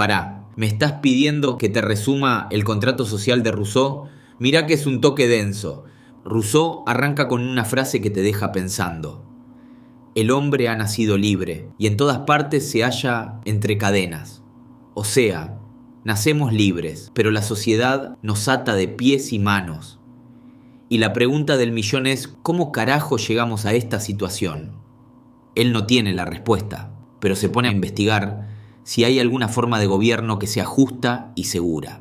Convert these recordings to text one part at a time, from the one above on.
Pará, ¿me estás pidiendo que te resuma el contrato social de Rousseau? Mirá que es un toque denso. Rousseau arranca con una frase que te deja pensando. El hombre ha nacido libre y en todas partes se halla entre cadenas. O sea, nacemos libres, pero la sociedad nos ata de pies y manos. Y la pregunta del millón es, ¿cómo carajo llegamos a esta situación? Él no tiene la respuesta, pero se pone a investigar si hay alguna forma de gobierno que sea justa y segura.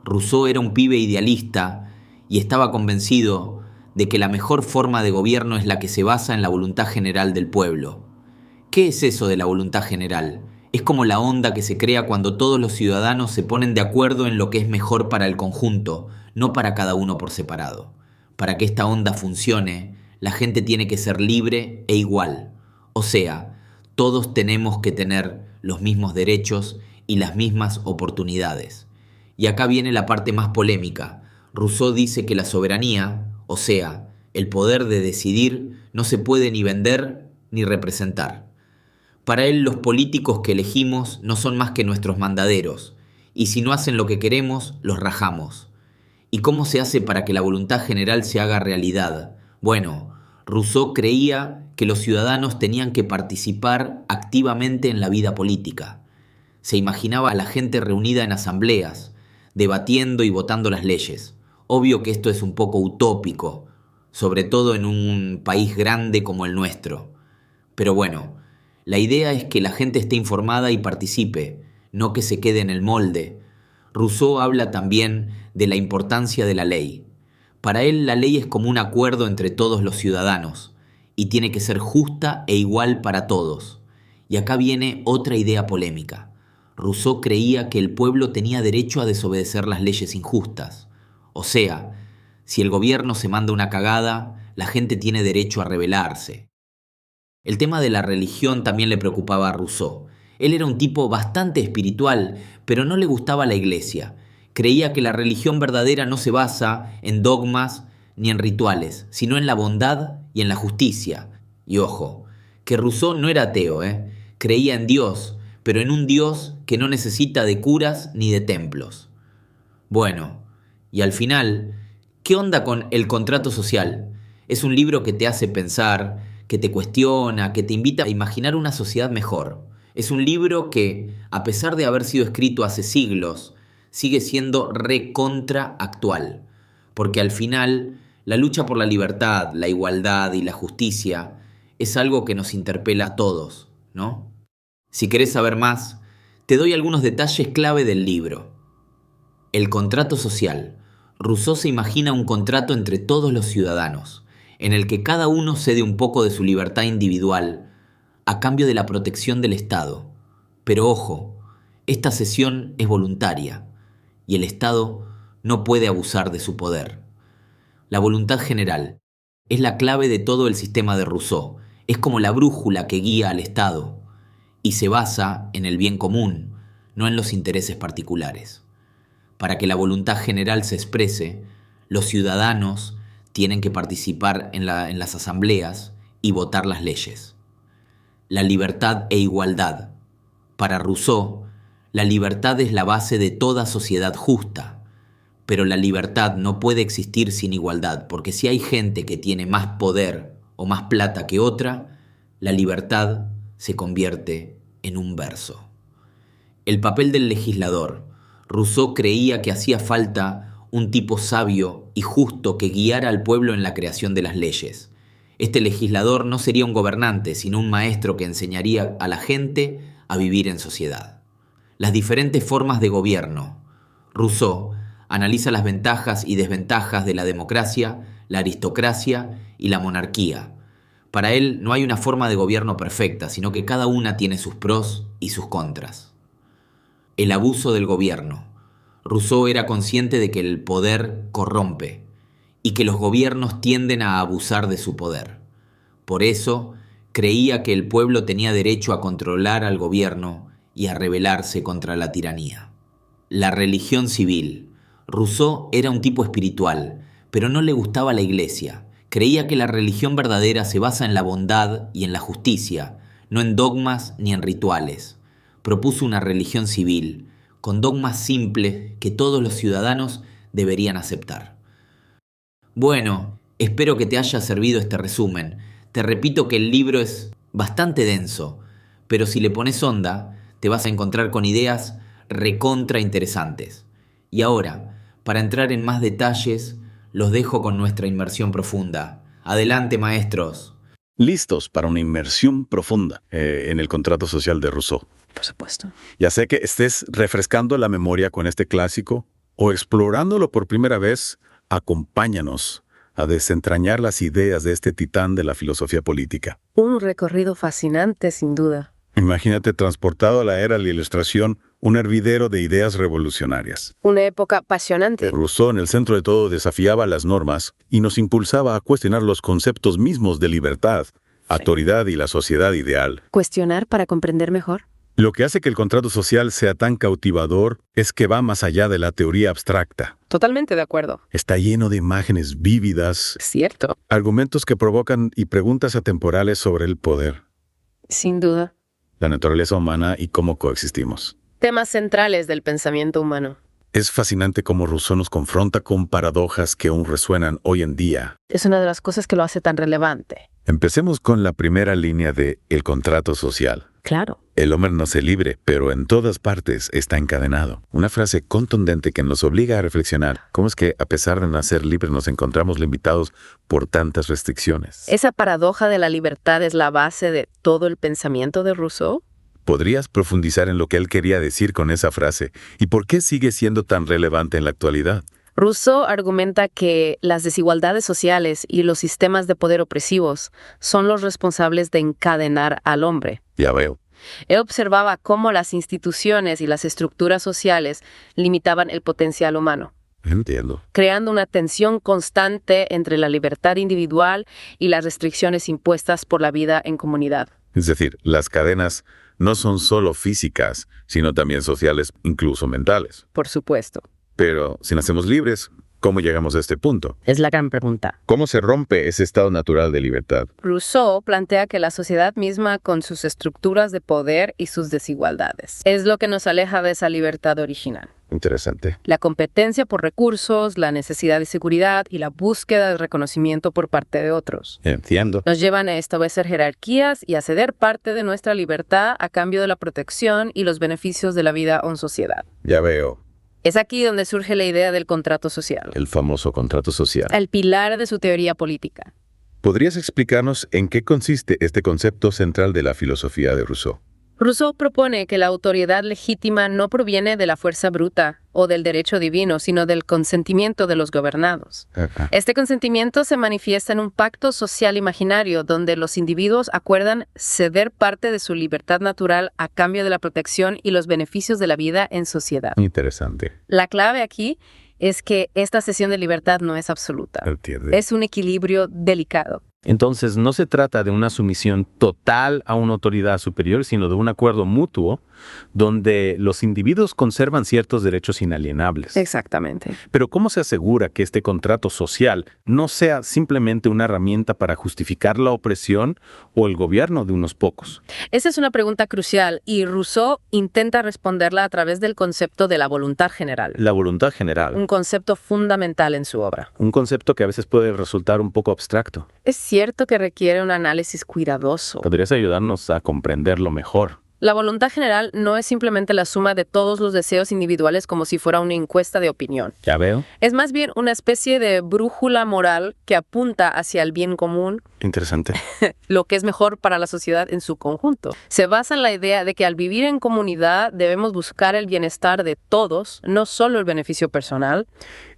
Rousseau era un pibe idealista y estaba convencido de que la mejor forma de gobierno es la que se basa en la voluntad general del pueblo. ¿Qué es eso de la voluntad general? Es como la onda que se crea cuando todos los ciudadanos se ponen de acuerdo en lo que es mejor para el conjunto, no para cada uno por separado. Para que esta onda funcione, la gente tiene que ser libre e igual. O sea, todos tenemos que tener los mismos derechos y las mismas oportunidades. Y acá viene la parte más polémica. Rousseau dice que la soberanía, o sea, el poder de decidir, no se puede ni vender ni representar. Para él, los políticos que elegimos no son más que nuestros mandaderos, y si no hacen lo que queremos, los rajamos. ¿Y cómo se hace para que la voluntad general se haga realidad? Bueno, Rousseau creía que los ciudadanos tenían que participar activamente en la vida política. Se imaginaba a la gente reunida en asambleas, debatiendo y votando las leyes. Obvio que esto es un poco utópico, sobre todo en un país grande como el nuestro. Pero bueno, la idea es que la gente esté informada y participe, no que se quede en el molde. Rousseau habla también de la importancia de la ley. Para él la ley es como un acuerdo entre todos los ciudadanos y tiene que ser justa e igual para todos. Y acá viene otra idea polémica. Rousseau creía que el pueblo tenía derecho a desobedecer las leyes injustas. O sea, si el gobierno se manda una cagada, la gente tiene derecho a rebelarse. El tema de la religión también le preocupaba a Rousseau. Él era un tipo bastante espiritual, pero no le gustaba la iglesia. Creía que la religión verdadera no se basa en dogmas ni en rituales, sino en la bondad y en la justicia. Y ojo, que Rousseau no era ateo, creía en Dios, pero en un Dios que no necesita de curas ni de templos. Bueno, y al final, ¿qué onda con El contrato social? Es un libro que te hace pensar, que te cuestiona, que te invita a imaginar una sociedad mejor. Es un libro que, a pesar de haber sido escrito hace siglos, sigue siendo recontra actual. Porque al final, la lucha por la libertad, la igualdad y la justicia es algo que nos interpela a todos, ¿no? Si querés saber más, te doy algunos detalles clave del libro. El contrato social. Rousseau se imagina un contrato entre todos los ciudadanos, en el que cada uno cede un poco de su libertad individual a cambio de la protección del Estado. Pero ojo, esta cesión es voluntaria y el Estado no puede abusar de su poder. La voluntad general es la clave de todo el sistema de Rousseau. Es como la brújula que guía al Estado y se basa en el bien común, no en los intereses particulares. Para que la voluntad general se exprese, los ciudadanos tienen que participar en las asambleas y votar las leyes. La libertad e igualdad. Para Rousseau, la libertad es la base de toda sociedad justa, pero la libertad no puede existir sin igualdad, porque si hay gente que tiene más poder o más plata que otra, la libertad se convierte en un verso. El papel del legislador. Rousseau creía que hacía falta un tipo sabio y justo que guiara al pueblo en la creación de las leyes. Este legislador no sería un gobernante, sino un maestro que enseñaría a la gente a vivir en sociedad. Las diferentes formas de gobierno. Rousseau analiza las ventajas y desventajas de la democracia, la aristocracia y la monarquía. Para él no hay una forma de gobierno perfecta, sino que cada una tiene sus pros y sus contras. El abuso del gobierno. Rousseau era consciente de que el poder corrompe y que los gobiernos tienden a abusar de su poder. Por eso, creía que el pueblo tenía derecho a controlar al gobierno y a rebelarse contra la tiranía. La religión civil. Rousseau era un tipo espiritual, pero no le gustaba la iglesia. Creía que la religión verdadera se basa en la bondad y en la justicia, no en dogmas ni en rituales. propuso una religión civil, con dogmas simples que todos los ciudadanos deberían aceptar. Bueno, espero que te haya servido este resumen. Te repito que el libro es bastante denso, pero si le pones onda, te vas a encontrar con ideas recontra interesantes. Y ahora, para entrar en más detalles, los dejo con nuestra inmersión profunda. Adelante, maestros. Listos para una inmersión profunda en el contrato social de Rousseau. Por supuesto. Ya sé que estés refrescando la memoria con este clásico o explorándolo por primera vez, acompáñanos a desentrañar las ideas de este titán de la filosofía política. Un recorrido fascinante, sin duda. Imagínate transportado a la era de la Ilustración, un hervidero de ideas revolucionarias. Una época apasionante. Rousseau, en el centro de todo, desafiaba las normas y nos impulsaba a cuestionar los conceptos mismos de libertad, autoridad y la sociedad ideal. Cuestionar para comprender mejor. Lo que hace que el contrato social sea tan cautivador es que va más allá de la teoría abstracta. Totalmente de acuerdo. Está lleno de imágenes vívidas, Cierto. argumentos que provocan y preguntas atemporales sobre el poder, Sin duda. la naturaleza humana y cómo coexistimos. Temas centrales del pensamiento humano. Es fascinante cómo Rousseau nos confronta con paradojas que aún resuenan hoy en día. Es una de las cosas que lo hace tan relevante. Empecemos con la primera línea de El contrato social. Claro. El hombre no se libre, pero en todas partes está encadenado. Una frase contundente que nos obliga a reflexionar. ¿Cómo es que, a pesar de nacer libres, nos encontramos limitados por tantas restricciones? Esa paradoja de la libertad es la base de todo el pensamiento de Rousseau. ¿Podrías profundizar en lo que él quería decir con esa frase? ¿Y por qué sigue siendo tan relevante en la actualidad? Rousseau argumenta que las desigualdades sociales y los sistemas de poder opresivos son los responsables de encadenar al hombre. Ya veo. Él observaba cómo las instituciones y las estructuras sociales limitaban el potencial humano, Entiendo. creando una tensión constante entre la libertad individual y las restricciones impuestas por la vida en comunidad. Es decir, las cadenas no son solo físicas, sino también sociales, incluso mentales. Por supuesto. Pero si nacemos libres, ¿cómo llegamos a este punto? Es la gran pregunta. ¿Cómo se rompe ese estado natural de libertad? Rousseau plantea que la sociedad misma, con sus estructuras de poder y sus desigualdades, es lo que nos aleja de esa libertad original. Interesante. La competencia por recursos, la necesidad de seguridad y la búsqueda de reconocimiento por parte de otros Entiendo. nos llevan a establecer jerarquías y a ceder parte de nuestra libertad a cambio de la protección y los beneficios de la vida en sociedad. Ya veo. Es aquí donde surge la idea del contrato social, El famoso contrato social. el pilar de su teoría política. ¿Podrías explicarnos en qué consiste este concepto central de la filosofía de Rousseau? Rousseau propone que la autoridad legítima no proviene de la fuerza bruta o del derecho divino, sino del consentimiento de los gobernados. Este consentimiento se manifiesta en un pacto social imaginario donde los individuos acuerdan ceder parte de su libertad natural a cambio de la protección y los beneficios de la vida en sociedad. Interesante. La clave aquí es que esta cesión de libertad no es absoluta. Entiendo. Es un equilibrio delicado. Entonces, no se trata de una sumisión total a una autoridad superior, sino de un acuerdo mutuo donde los individuos conservan ciertos derechos inalienables. Exactamente. Pero ¿cómo se asegura que este contrato social no sea simplemente una herramienta para justificar la opresión o el gobierno de unos pocos? Esa es una pregunta crucial y Rousseau intenta responderla a través del concepto de la voluntad general, La voluntad general, un concepto fundamental en su obra. un concepto que a veces puede resultar un poco abstracto. Es cierto que requiere un análisis cuidadoso. ¿Podrías ayudarnos a comprenderlo mejor? La voluntad general no es simplemente la suma de todos los deseos individuales como si fuera una encuesta de opinión. Ya veo. Es más bien una especie de brújula moral que apunta hacia el bien común, Interesante. lo que es mejor para la sociedad en su conjunto. Se basa en la idea de que al vivir en comunidad debemos buscar el bienestar de todos, no solo el beneficio personal.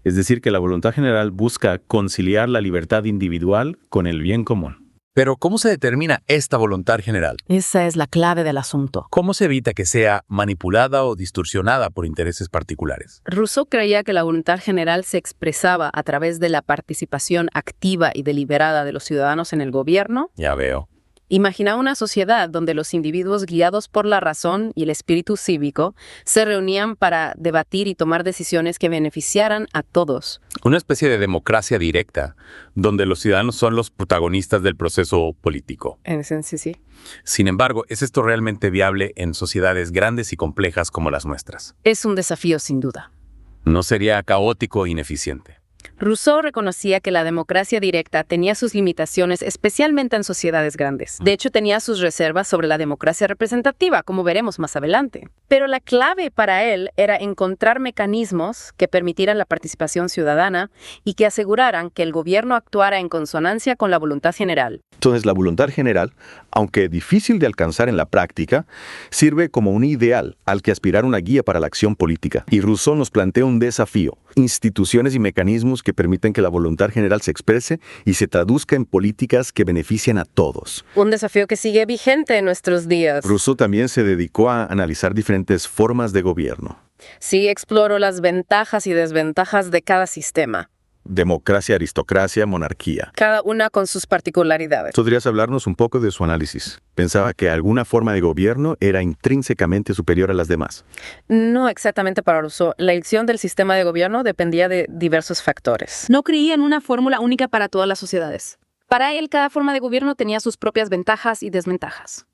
Es decir, que la voluntad general busca conciliar la libertad individual con el bien común. Pero ¿cómo se determina esta voluntad general? Esa es la clave del asunto. ¿Cómo se evita que sea manipulada o distorsionada por intereses particulares? Rousseau creía que la voluntad general se expresaba a través de la participación activa y deliberada de los ciudadanos en el gobierno Ya veo. Imaginaba una sociedad donde los individuos guiados por la razón y el espíritu cívico se reunían para debatir y tomar decisiones que beneficiaran a todos. Una especie de democracia directa, donde los ciudadanos son los protagonistas del proceso político. En esencia, sí. Sin embargo, ¿es esto realmente viable en sociedades grandes y complejas como las nuestras? Es un desafío sin duda. ¿No sería caótico e ineficiente? Rousseau reconocía que la democracia directa tenía sus limitaciones, especialmente en sociedades grandes. De hecho, tenía sus reservas sobre la democracia representativa, como veremos más adelante. Pero la clave para él era encontrar mecanismos que permitieran la participación ciudadana y que aseguraran que el gobierno actuara en consonancia con la voluntad general. Entonces, la voluntad general, aunque difícil de alcanzar en la práctica, sirve como un ideal al que aspirar una guía para la acción política. Y Rousseau nos plantea un desafío: instituciones y mecanismos que permiten que la voluntad general se exprese y se traduzca en políticas que benefician a todos. Un desafío que sigue vigente en nuestros días. Rousseau también se dedicó a analizar diferentes formas de gobierno. Sí, exploró las ventajas y desventajas de cada sistema, Democracia, aristocracia, monarquía. cada una con sus particularidades. ¿Podrías hablarnos un poco de su análisis? Pensaba que alguna forma de gobierno era intrínsecamente superior a las demás. No exactamente para Rousseau. La elección del sistema de gobierno dependía de diversos factores. No creía en una fórmula única para todas las sociedades. Para él, cada forma de gobierno tenía sus propias ventajas y desventajas.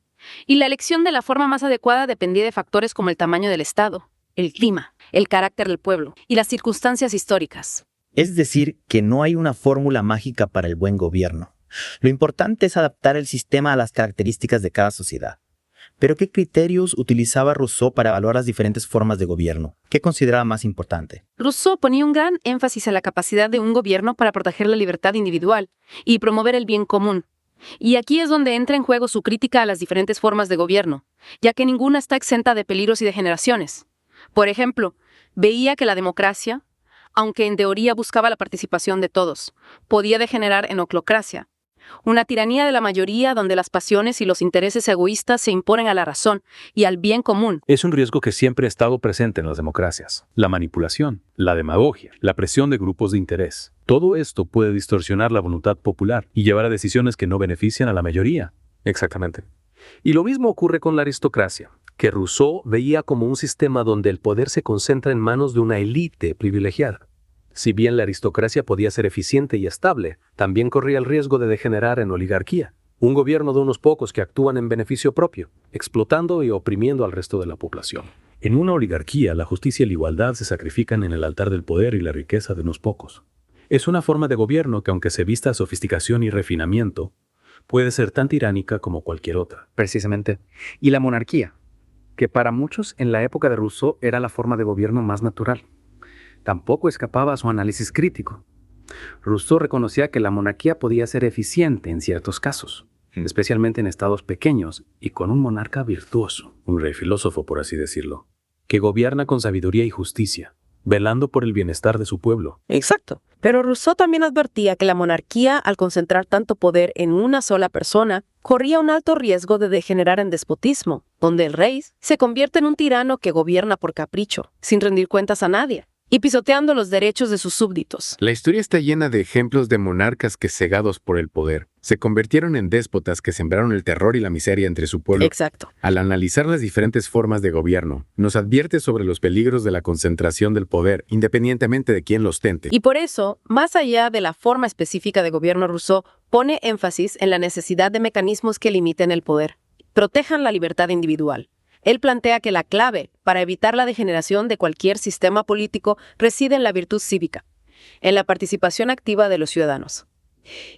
Y la elección de la forma más adecuada dependía de factores como el tamaño del Estado, el clima, el carácter del pueblo y las circunstancias históricas. Es decir, que no hay una fórmula mágica para el buen gobierno. Lo importante es adaptar el sistema a las características de cada sociedad. Pero ¿qué criterios utilizaba Rousseau para evaluar las diferentes formas de gobierno? ¿Qué consideraba más importante? Rousseau ponía un gran énfasis en la capacidad de un gobierno para proteger la libertad individual y promover el bien común. Y aquí es donde entra en juego su crítica a las diferentes formas de gobierno, ya que ninguna está exenta de peligros y degeneraciones. Por ejemplo, veía que la democracia, aunque en teoría buscaba la participación de todos, podía degenerar en oclocracia, una tiranía de la mayoría donde las pasiones y los intereses egoístas se imponen a la razón y al bien común. Es un riesgo que siempre ha estado presente en las democracias. La manipulación, la demagogia, la presión de grupos de interés. Todo esto puede distorsionar la voluntad popular y llevar a decisiones que no benefician a la mayoría. Exactamente. Y lo mismo ocurre con la aristocracia, que Rousseau veía como un sistema donde el poder se concentra en manos de una élite privilegiada. Si bien la aristocracia podía ser eficiente y estable, también corría el riesgo de degenerar en oligarquía, un gobierno de unos pocos que actúan en beneficio propio, explotando y oprimiendo al resto de la población. En una oligarquía, la justicia y la igualdad se sacrifican en el altar del poder y la riqueza de unos pocos. Es una forma de gobierno que, aunque se vista a sofisticación y refinamiento, puede ser tan tiránica como cualquier otra. Precisamente. Y la monarquía, que para muchos en la época de Rousseau era la forma de gobierno más natural. Tampoco escapaba a su análisis crítico. Rousseau reconocía que la monarquía podía ser eficiente en ciertos casos, especialmente en estados pequeños y con un monarca virtuoso. Un rey filósofo, por así decirlo, que gobierna con sabiduría y justicia, velando por el bienestar de su pueblo. Exacto. Pero Rousseau también advertía que la monarquía, al concentrar tanto poder en una sola persona, corría un alto riesgo de degenerar en despotismo, donde el rey se convierte en un tirano que gobierna por capricho, sin rendir cuentas a nadie, y pisoteando los derechos de sus súbditos. La historia está llena de ejemplos de monarcas que, cegados por el poder, se convirtieron en déspotas que sembraron el terror y la miseria entre su pueblo. Exacto. Al analizar las diferentes formas de gobierno, nos advierte sobre los peligros de la concentración del poder, independientemente de quién lo ostente. Y por eso, más allá de la forma específica de gobierno, Rousseau pone énfasis en la necesidad de mecanismos que limiten el poder, protejan la libertad individual. Él plantea que la clave para evitar la degeneración de cualquier sistema político reside en la virtud cívica, en la participación activa de los ciudadanos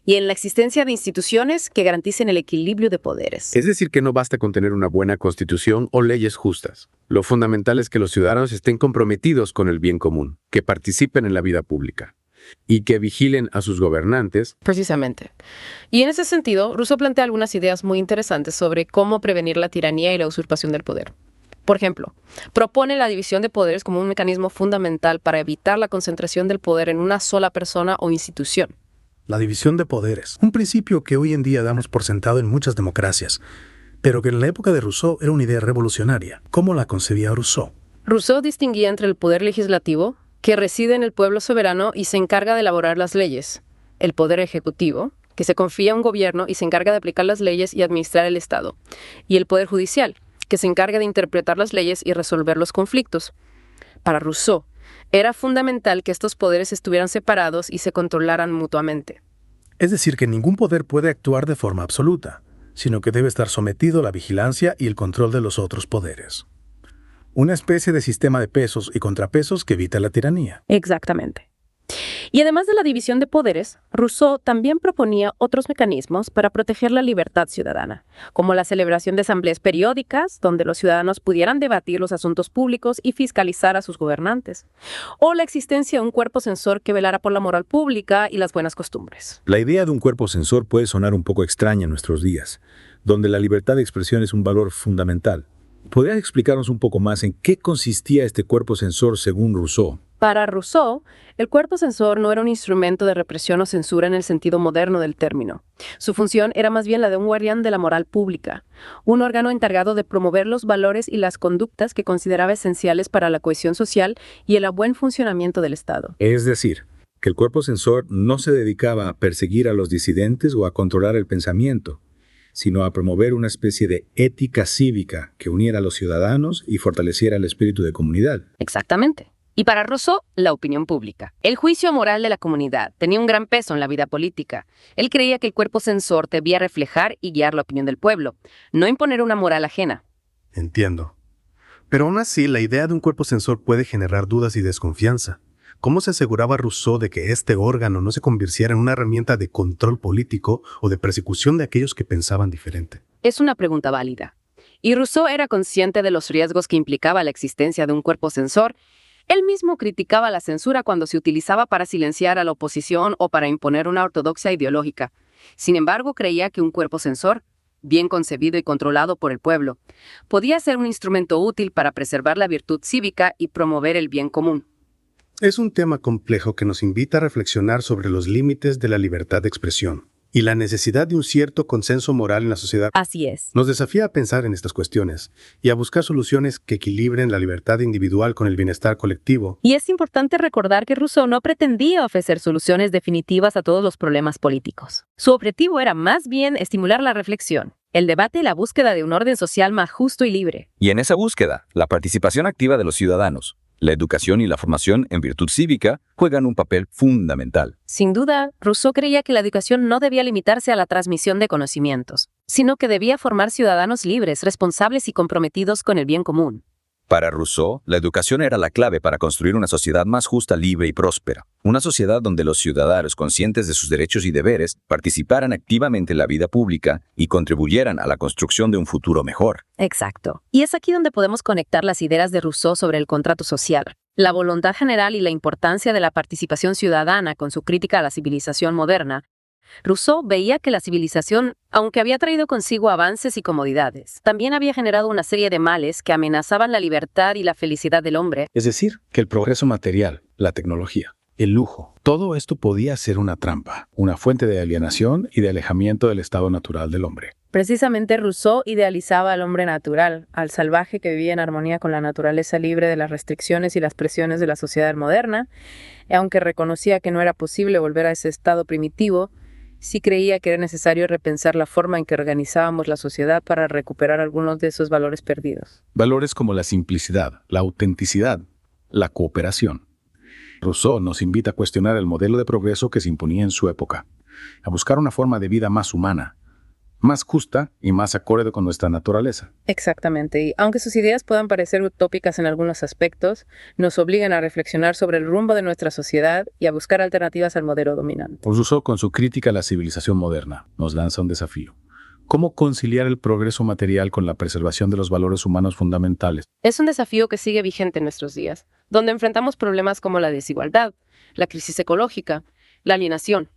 y en la existencia de instituciones que garanticen el equilibrio de poderes. Es decir, que no basta con tener una buena constitución o leyes justas. Lo fundamental es que los ciudadanos estén comprometidos con el bien común, que participen en la vida pública y que vigilen a sus gobernantes. Precisamente. Y en ese sentido, Rousseau plantea algunas ideas muy interesantes sobre cómo prevenir la tiranía y la usurpación del poder. Por ejemplo, propone la división de poderes como un mecanismo fundamental para evitar la concentración del poder en una sola persona o institución. La división de poderes, un principio que hoy en día damos por sentado en muchas democracias, pero que en la época de Rousseau era una idea revolucionaria. ¿Cómo la concebía Rousseau? Rousseau distinguía entre el poder legislativo, que reside en el pueblo soberano y se encarga de elaborar las leyes, el poder ejecutivo, que se confía a un gobierno y se encarga de aplicar las leyes y administrar el Estado, y el Poder Judicial, que se encarga de interpretar las leyes y resolver los conflictos. Para Rousseau, era fundamental que estos poderes estuvieran separados y se controlaran mutuamente. Es decir, que ningún poder puede actuar de forma absoluta, sino que debe estar sometido a la vigilancia y el control de los otros poderes. Una especie de sistema de pesos y contrapesos que evita la tiranía. Exactamente. Y además de la división de poderes, Rousseau también proponía otros mecanismos para proteger la libertad ciudadana, como la celebración de asambleas periódicas, donde los ciudadanos pudieran debatir los asuntos públicos y fiscalizar a sus gobernantes, o la existencia de un cuerpo censor que velara por la moral pública y las buenas costumbres. La idea de un cuerpo censor puede sonar un poco extraña en nuestros días, donde la libertad de expresión es un valor fundamental. ¿Podrías explicarnos un poco más en qué consistía este cuerpo censor según Rousseau? Para Rousseau, el cuerpo censor no era un instrumento de represión o censura en el sentido moderno del término. Su función era más bien la de un guardián de la moral pública, un órgano encargado de promover los valores y las conductas que consideraba esenciales para la cohesión social y el buen funcionamiento del Estado. Es decir, que el cuerpo censor no se dedicaba a perseguir a los disidentes o a controlar el pensamiento, sino a promover una especie de ética cívica que uniera a los ciudadanos y fortaleciera el espíritu de comunidad. Exactamente. Y para Rousseau, la opinión pública. El juicio moral de la comunidad tenía un gran peso en la vida política. Él creía que el cuerpo censor debía reflejar y guiar la opinión del pueblo, no imponer una moral ajena. Entiendo. Pero aún así, la idea de un cuerpo censor puede generar dudas y desconfianza. ¿Cómo se aseguraba Rousseau de que este órgano no se convirtiera en una herramienta de control político o de persecución de aquellos que pensaban diferente? Es una pregunta válida. Y Rousseau era consciente de los riesgos que implicaba la existencia de un cuerpo censor. Él mismo criticaba la censura cuando se utilizaba para silenciar a la oposición o para imponer una ortodoxia ideológica. Sin embargo, creía que un cuerpo censor, bien concebido y controlado por el pueblo, podía ser un instrumento útil para preservar la virtud cívica y promover el bien común. Es un tema complejo que nos invita a reflexionar sobre los límites de la libertad de expresión y la necesidad de un cierto consenso moral en la sociedad. Así es. Nos desafía a pensar en estas cuestiones y a buscar soluciones que equilibren la libertad individual con el bienestar colectivo. Y es importante recordar que Rousseau no pretendía ofrecer soluciones definitivas a todos los problemas políticos. Su objetivo era más bien estimular la reflexión, el debate y la búsqueda de un orden social más justo y libre. Y en esa búsqueda, la participación activa de los ciudadanos, la educación y la formación en virtud cívica juegan un papel fundamental. Sin duda, Rousseau creía que la educación no debía limitarse a la transmisión de conocimientos, sino que debía formar ciudadanos libres, responsables y comprometidos con el bien común. Para Rousseau, la educación era la clave para construir una sociedad más justa, libre y próspera. Una sociedad donde los ciudadanos, conscientes de sus derechos y deberes, participaran activamente en la vida pública y contribuyeran a la construcción de un futuro mejor. Exacto. Y es aquí donde podemos conectar las ideas de Rousseau sobre el contrato social, la voluntad general y la importancia de la participación ciudadana con su crítica a la civilización moderna. Rousseau veía que la civilización, aunque había traído consigo avances y comodidades, también había generado una serie de males que amenazaban la libertad y la felicidad del hombre. Es decir, que el progreso material, la tecnología, el lujo, todo esto podía ser una trampa, una fuente de alienación y de alejamiento del estado natural del hombre. Precisamente Rousseau idealizaba al hombre natural, al salvaje que vivía en armonía con la naturaleza libre de las restricciones y las presiones de la sociedad moderna, y aunque reconocía que no era posible volver a ese estado primitivo, sí creía que era necesario repensar la forma en que organizábamos la sociedad para recuperar algunos de esos valores perdidos. Valores como la simplicidad, la autenticidad, la cooperación. Rousseau nos invita a cuestionar el modelo de progreso que se imponía en su época, a buscar una forma de vida más humana, más justa y más acorde con nuestra naturaleza. Exactamente, y aunque sus ideas puedan parecer utópicas en algunos aspectos, nos obligan a reflexionar sobre el rumbo de nuestra sociedad y a buscar alternativas al modelo dominante. Rousseau, con su crítica a la civilización moderna, nos lanza un desafío. ¿Cómo conciliar el progreso material con la preservación de los valores humanos fundamentales? Es un desafío que sigue vigente en nuestros días, donde enfrentamos problemas como la desigualdad, la crisis ecológica, la alienación,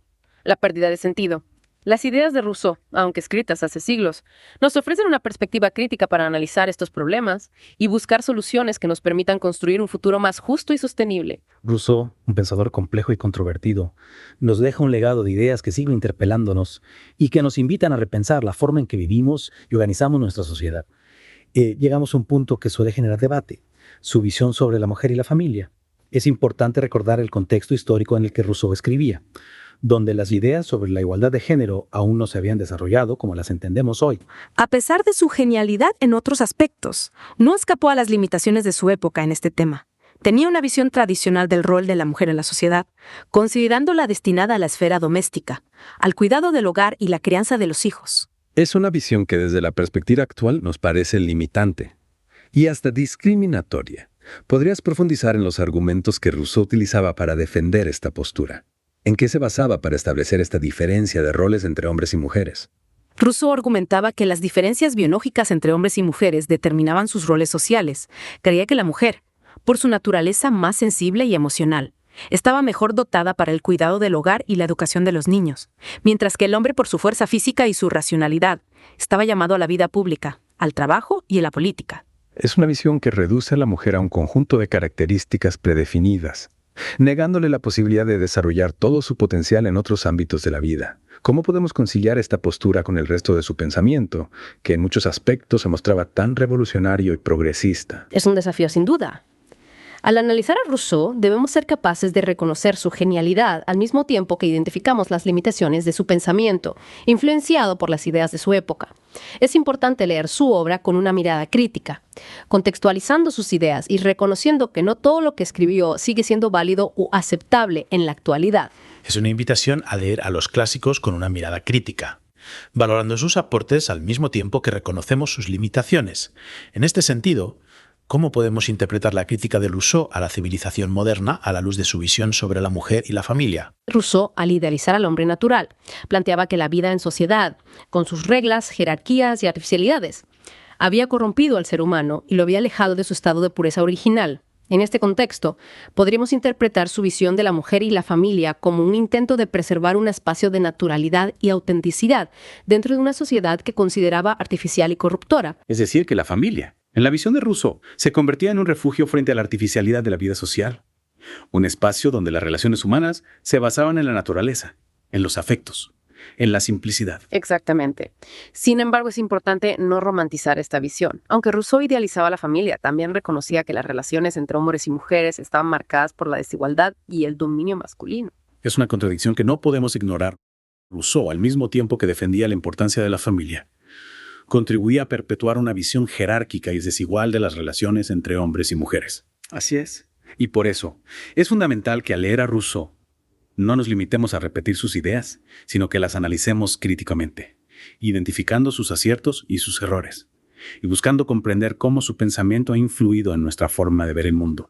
la pérdida de sentido. Las ideas de Rousseau, aunque escritas hace siglos, nos ofrecen una perspectiva crítica para analizar estos problemas y buscar soluciones que nos permitan construir un futuro más justo y sostenible. Rousseau, un pensador complejo y controvertido, nos deja un legado de ideas que siguen interpelándonos y que nos invitan a repensar la forma en que vivimos y organizamos nuestra sociedad. Llegamos a un punto que suele generar debate, su visión sobre la mujer y la familia. Es importante recordar el contexto histórico en el que Rousseau escribía. donde las ideas sobre la igualdad de género aún no se habían desarrollado como las entendemos hoy. A pesar de su genialidad en otros aspectos, no escapó a las limitaciones de su época en este tema. Tenía una visión tradicional del rol de la mujer en la sociedad, considerándola destinada a la esfera doméstica, al cuidado del hogar y la crianza de los hijos. Es una visión que desde la perspectiva actual nos parece limitante y hasta discriminatoria. ¿Podrías profundizar en los argumentos que Rousseau utilizaba para defender esta postura? ¿En qué se basaba para establecer esta diferencia de roles entre hombres y mujeres? Rousseau argumentaba que las diferencias biológicas entre hombres y mujeres determinaban sus roles sociales. Creía que la mujer, por su naturaleza más sensible y emocional, estaba mejor dotada para el cuidado del hogar y la educación de los niños, mientras que el hombre, por su fuerza física y su racionalidad, estaba llamado a la vida pública, al trabajo y a la política. Es una visión que reduce a la mujer a un conjunto de características predefinidas, negándole la posibilidad de desarrollar todo su potencial en otros ámbitos de la vida. ¿Cómo podemos conciliar esta postura con el resto de su pensamiento, que en muchos aspectos se mostraba tan revolucionario y progresista? Es un desafío sin duda. Al analizar a Rousseau, debemos ser capaces de reconocer su genialidad al mismo tiempo que identificamos las limitaciones de su pensamiento, influenciado por las ideas de su época. Es importante leer su obra con una mirada crítica, contextualizando sus ideas y reconociendo que no todo lo que escribió sigue siendo válido o aceptable en la actualidad. Es una invitación a leer a los clásicos con una mirada crítica, valorando sus aportes al mismo tiempo que reconocemos sus limitaciones. En este sentido, ¿cómo podemos interpretar la crítica de Rousseau a la civilización moderna a la luz de su visión sobre la mujer y la familia? Rousseau, al idealizar al hombre natural, planteaba que la vida en sociedad, con sus reglas, jerarquías y artificialidades, había corrompido al ser humano y lo había alejado de su estado de pureza original. En este contexto, podríamos interpretar su visión de la mujer y la familia como un intento de preservar un espacio de naturalidad y autenticidad dentro de una sociedad que consideraba artificial y corruptora. Es decir, que la familia, en la visión de Rousseau, se convertía en un refugio frente a la artificialidad de la vida social. Un espacio donde las relaciones humanas se basaban en la naturaleza, en los afectos, en la simplicidad. Exactamente. Sin embargo, es importante no romantizar esta visión. Aunque Rousseau idealizaba la familia, también reconocía que las relaciones entre hombres y mujeres estaban marcadas por la desigualdad y el dominio masculino. Es una contradicción que no podemos ignorar. Rousseau, al mismo tiempo que defendía la importancia de la familia, contribuía a perpetuar una visión jerárquica y desigual de las relaciones entre hombres y mujeres. Así es. Y por eso, es fundamental que al leer a Rousseau, no nos limitemos a repetir sus ideas, sino que las analicemos críticamente, identificando sus aciertos y sus errores, y buscando comprender cómo su pensamiento ha influido en nuestra forma de ver el mundo.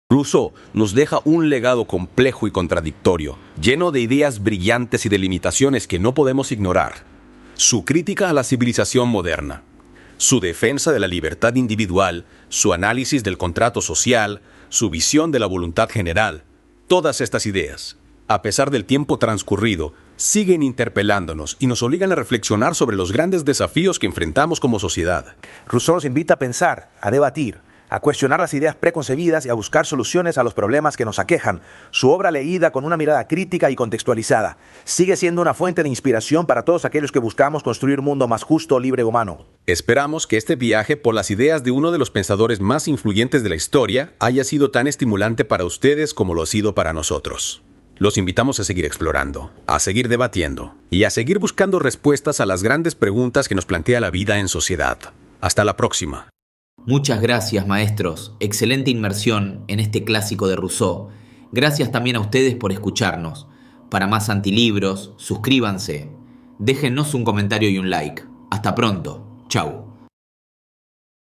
Rousseau nos deja un legado complejo y contradictorio, lleno de ideas brillantes y de limitaciones que no podemos ignorar. Su crítica a la civilización moderna, su defensa de la libertad individual, su análisis del contrato social, su visión de la voluntad general, todas estas ideas, a pesar del tiempo transcurrido, siguen interpelándonos y nos obligan a reflexionar sobre los grandes desafíos que enfrentamos como sociedad. Rousseau nos invita a pensar, a debatir, a cuestionar las ideas preconcebidas y a buscar soluciones a los problemas que nos aquejan. Su obra, leída con una mirada crítica y contextualizada, sigue siendo una fuente de inspiración para todos aquellos que buscamos construir un mundo más justo, libre y humano. Esperamos que este viaje por las ideas de uno de los pensadores más influyentes de la historia haya sido tan estimulante para ustedes como lo ha sido para nosotros. Los invitamos a seguir explorando, a seguir debatiendo y a seguir buscando respuestas a las grandes preguntas que nos plantea la vida en sociedad. Hasta la próxima. Muchas gracias, maestros. Excelente inmersión en este clásico de Rousseau. Gracias también a ustedes por escucharnos. Para más antilibros, suscríbanse. Déjennos un comentario y un like. Hasta pronto. Chau.